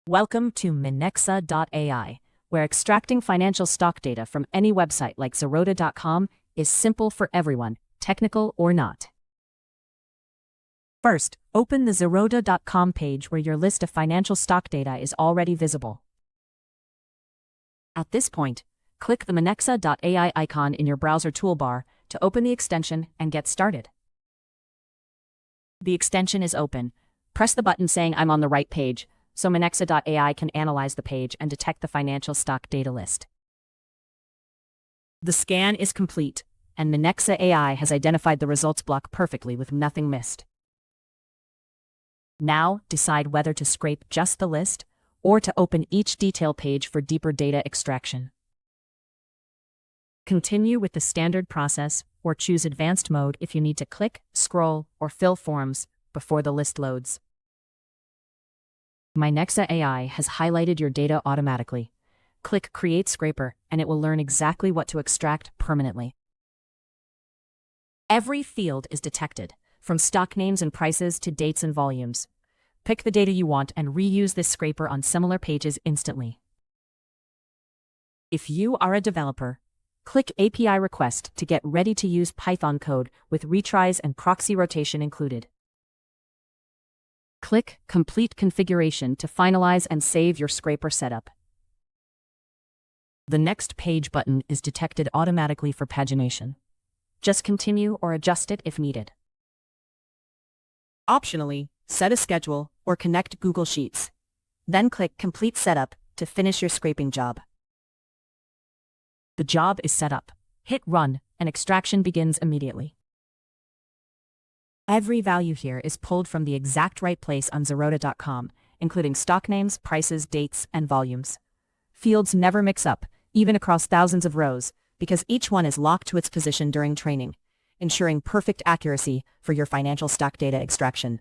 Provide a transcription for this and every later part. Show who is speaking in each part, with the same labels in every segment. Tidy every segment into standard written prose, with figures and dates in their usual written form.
Speaker 1: Welcome to Minexa.ai, where extracting financial stock data from any website like zerodha.com is simple for everyone, technical or not. First, open the zerodha.com page where your list of financial stock data is already visible. At this point, click the Minexa.ai icon in your browser toolbar to open the extension and get started. The extension is open. Press the button saying I'm on the right page, so Minexa.ai can analyze the page and detect the financial stock data list. The scan is complete, and Minexa.ai has identified the results block perfectly with nothing missed. Now, decide whether to scrape just the list or to open each detail page for deeper data extraction. Continue with the standard process or choose advanced mode if you need to click, scroll, or fill forms before the list loads. Minexa.ai has highlighted your data automatically. Click Create Scraper and it will learn exactly what to extract permanently. Every field is detected, from stock names and prices to dates and volumes. Pick the data you want and reuse this scraper on similar pages instantly. If you are a developer, click API Request to get ready to use Python code with retries and proxy rotation included. Click Complete Configuration to finalize and save your scraper setup. The Next Page button is detected automatically for pagination. Just continue or adjust it if needed. Optionally, set a schedule or connect Google Sheets. Then click Complete Setup to finish your scraping job. The job is set up. Hit Run, and extraction begins immediately. Every value here is pulled from the exact right place on zerodha.com, including stock names, prices, dates, and volumes. Fields never mix up, even across thousands of rows, because each one is locked to its position during training, ensuring perfect accuracy for your financial stock data extraction.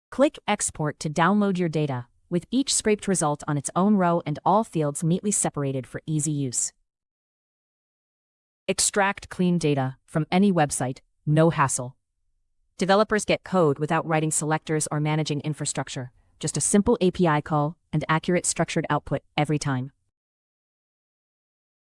Speaker 1: Click Export to download your data, with each scraped result on its own row and all fields neatly separated for easy use. Extract clean data from any website. No hassle. Developers get code without writing selectors or managing infrastructure, just a simple API call and accurate structured output every time.